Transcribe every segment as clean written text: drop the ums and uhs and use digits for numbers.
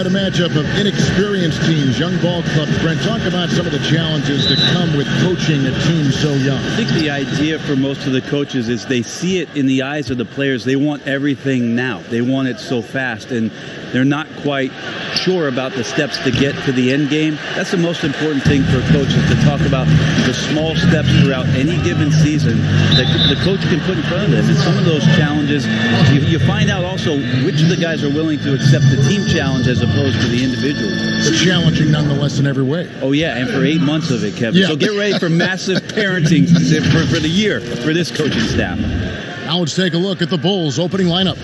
A matchup of inexperienced teams, young ball clubs. Brent, talk about some of the challenges that come with coaching a team so young. I think the idea for most of the coaches is they see it in the eyes of the players. They want everything now. They want it so fast, and they're not quite sure about the steps to get to the end game. That's the most important thing for coaches, to talk about the small steps throughout any given season that the coach can put in front of them. And some of those challenges, you find out also which of the guys are willing to accept the team challenge as opposed to the individual. But challenging nonetheless in every way. Oh, yeah, and for 8 months of it, Kevin. Yeah. So get ready for massive parenting for the year for this coaching staff. Now let's take a look at the Bulls' opening lineup.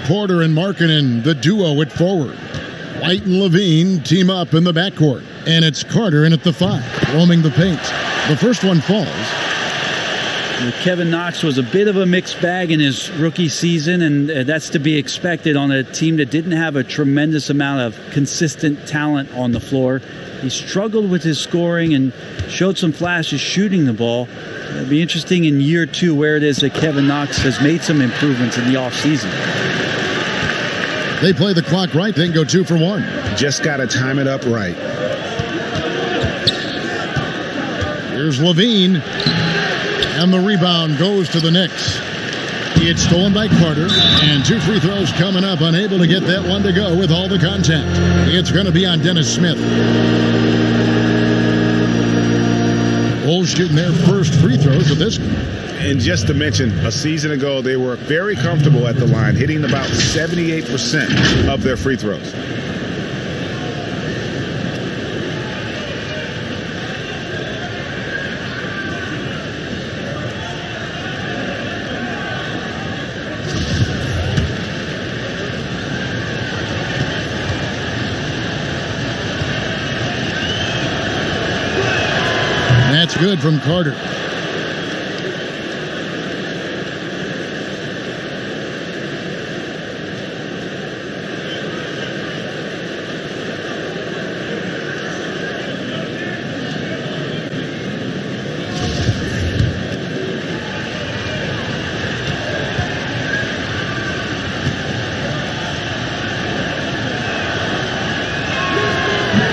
Porter and Markkanen, the duo at forward. White and Levine team up in the backcourt. And it's Carter in at the 5, roaming the paint. The first one falls. Kevin Knox was a bit of a mixed bag in his rookie season, and that's to be expected on a team that didn't have a tremendous amount of consistent talent on the floor. He struggled with his scoring and showed some flashes shooting the ball. It'll be interesting in year 2 where it is that Kevin Knox has made some improvements in the offseason. They play the clock right, then go 2 for 1. Just got to time it up right. Here's Levine. And the rebound goes to the Knicks. It's stolen by Carter. And 2 free throws coming up. Unable to get that one to go with all the contact. It's going to be on Dennis Smith. Bulls shooting their first free throws of this. And just to mention, a season ago, they were very comfortable at the line, hitting about 78% of their free throws. That's good from Carter.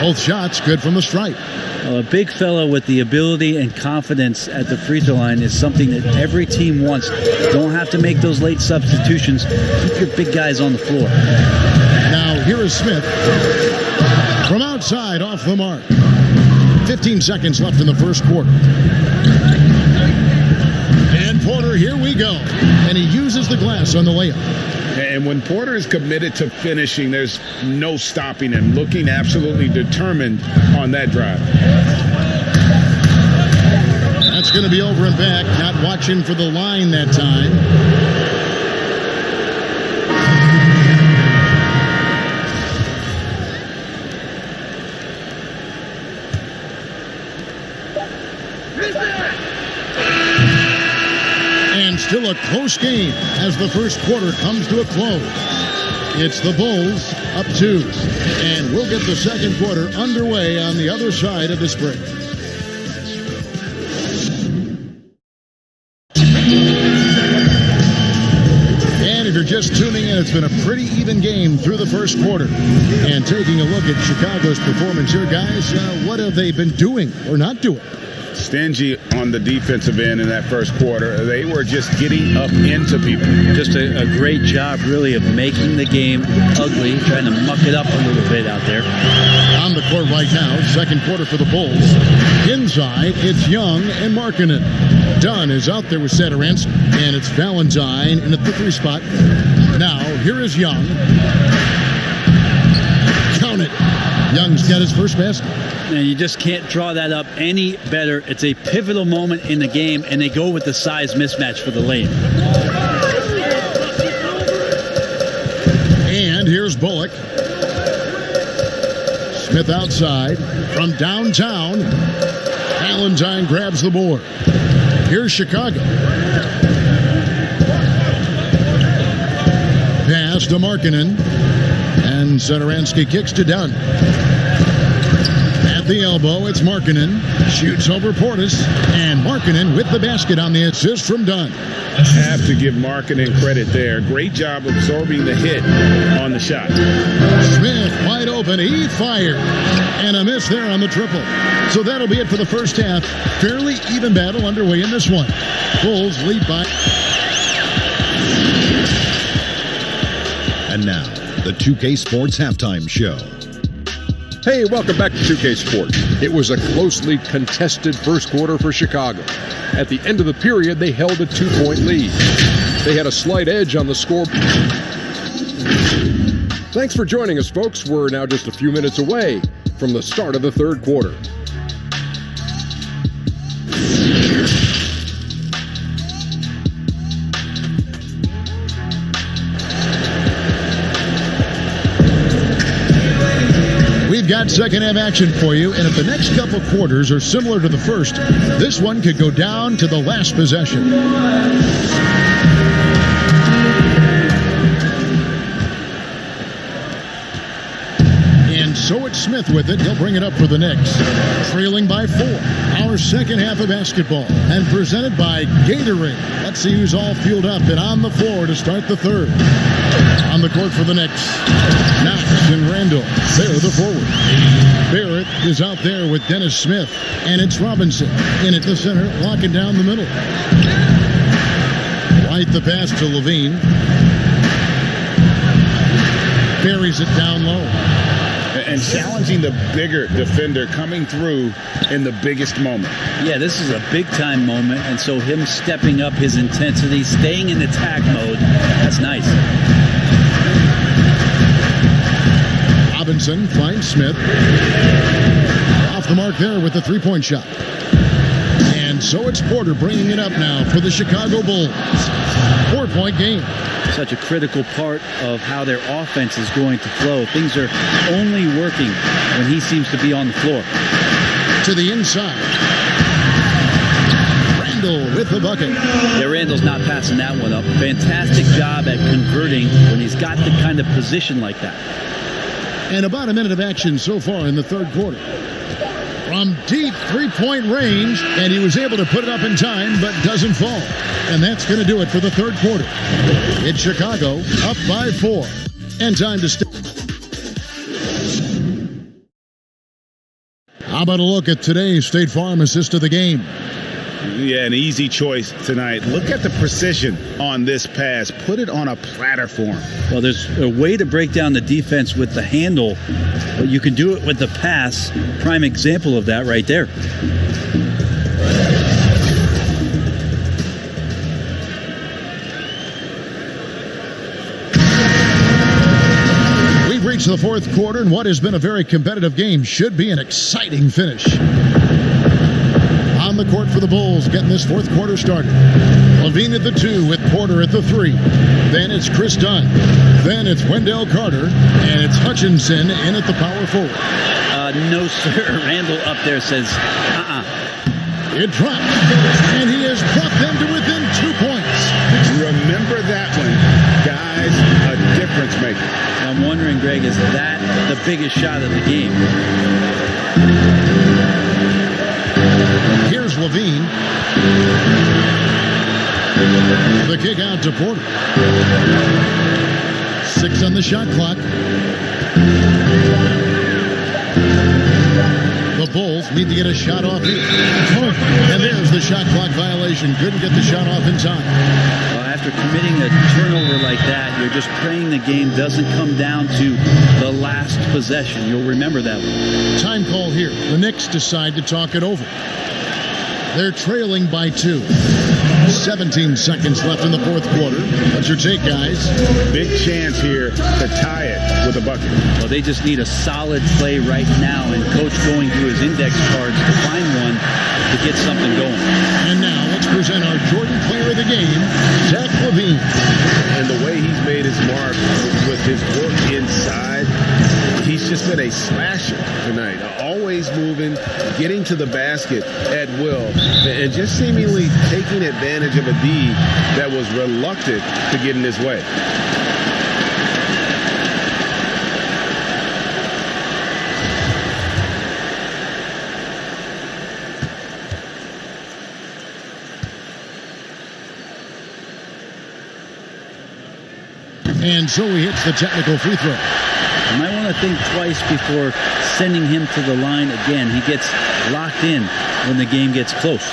Both shots good from the stripe. A big fellow with the ability and confidence at the free throw line is something that every team wants. Don't have to make those late substitutions. Keep your big guys on the floor. Now here is Smith from outside off the mark. 15 seconds left in the first quarter. And Porter, here we go. And he uses the glass on the layup. And when Porter is committed to finishing, there's no stopping him, looking absolutely determined on that drive. That's going to be over and back, not watching for the line that time. And still a close game as the first quarter comes to a close. It's the Bulls up 2. And we'll get the second quarter underway on the other side of this break. And if you're just tuning in, it's been a pretty even game through the first quarter. And taking a look at Chicago's performance here, guys, what have they been doing or not doing? Stingy on the defensive end in that first quarter. They were just getting up into people. Just a great job, really, of making the game ugly, trying to muck it up a little bit out there. On the court right now, second quarter for the Bulls. Inside, it's Young and Markkanen. Dunn is out there with Satoransky, and it's Valentine in at the 3 spot. Now, here is Young. Count it. Young's got his first basket. And you just can't draw that up any better. It's a pivotal moment in the game, and they go with the size mismatch for the lane. And here's Bullock. Smith outside from downtown. Valentine grabs the board. Here's Chicago. Pass to Markkanen. And Satoransky kicks to Dunn. At the elbow, it's Markkanen. Shoots over Portis. And Markkanen with the basket on the assist from Dunn. Have to give Markkanen credit there. Great job absorbing the hit on the shot. Smith wide open. He fired. And a miss there on the triple. So that'll be it for the first half. Fairly even battle underway in this one. Bulls lead by. And now, the 2K Sports Halftime Show. Hey, welcome back to 2K Sports. It was a closely contested first quarter for Chicago. At the end of the period, they held a 2-point lead. They had a slight edge on the score. Thanks for joining us, folks. We're now just a few minutes away from the start of the third quarter. We've got second half action for you, and if the next couple quarters are similar to the first, this one could go down to the last possession. And so it's Smith with it. He'll bring it up for the Knicks. Trailing by 4. Our second half of basketball, and presented by Gatorade. Let's see who's all fueled up and on the floor to start the third. On the court for the Knicks, Knox and Randall. They're the forward. Barrett is out there with Dennis Smith, and it's Robinson in at the center, locking down the middle. Right the pass to Levine. Buries it down low. And challenging the bigger defender coming through in the biggest moment. Yeah, this is a big-time moment, and so him stepping up his intensity, staying in attack mode, that's nice. Robinson finds Smith. Off the mark there with the three-point shot. And so it's Porter bringing it up now for the Chicago Bulls. 4-point game. Such a critical part of how their offense is going to flow. Things are only working when he seems to be on the floor. To the inside. Randall with the bucket. Yeah, Randall's not passing that one up. Fantastic job at converting when he's got the kind of position like that. And about a minute of action so far in the third quarter. From deep three-point range, and he was able to put it up in time, but doesn't fall. And that's going to do it for the third quarter. It's Chicago up by 4. And time to step. How about a look at today's State Farm assist of the game? Yeah, an easy choice tonight. Look at the precision on this pass. Put it on a platter form. Well, there's a way to break down the defense with the handle, but you can do it with the pass. Prime example of that right there. We've reached the fourth quarter, and what has been a very competitive game should be an exciting finish. On the court for the Bulls, getting this fourth quarter started. Levine at the 2 with Porter at the 3. Then it's Chris Dunn. Then it's Wendell Carter. And it's Hutchinson in at the power forward. No, sir. Randall up there says, It drops. And he has brought them to within 2 points. Remember that one. Guys, a difference maker. I'm wondering, Greg, is that the biggest shot of the game? Here's Levine. The kick out to Porter. 6 on the shot clock. The Bulls need to get a shot off here. And there's the shot clock violation. Couldn't get the shot off in time. Well, after committing a turnover like that, you're just praying the game doesn't come down to the last possession. You'll remember that one. Time call here. The Knicks decide to talk it over. They're trailing by 2. 17 seconds left in the fourth quarter. What's your take, guys? Big chance here to tie it with a bucket. Well, they just need a solid play right now, and Coach going through his index cards to find one to get something going. And now let's present our Jordan player of the game, Zach Levine. And the way he's made his mark with his work inside, he's just been a slasher tonight. Always moving, getting to the basket at will, and just seemingly taking advantage of a D that was reluctant to get in his way. And so he hits the technical free throw. You might want to think twice before sending him to the line again. He gets locked in when the game gets close.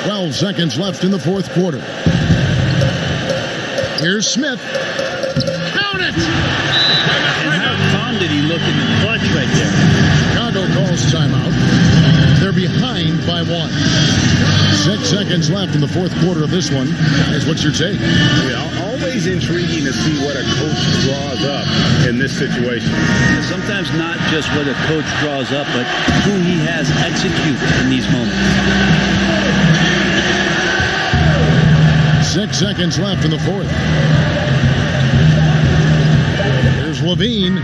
12 seconds left in the fourth quarter. Here's Smith. Count it! And how calm did he look in the clutch right there? Chicago calls timeout. They're behind by 1. 6 seconds left in the fourth quarter of this one. Guys, what's your take? Yeah, always intriguing to see what a coach draws up in this situation. Sometimes not just what a coach draws up, but who he has execute in these moments. 6 seconds left in the fourth. Here's Levine.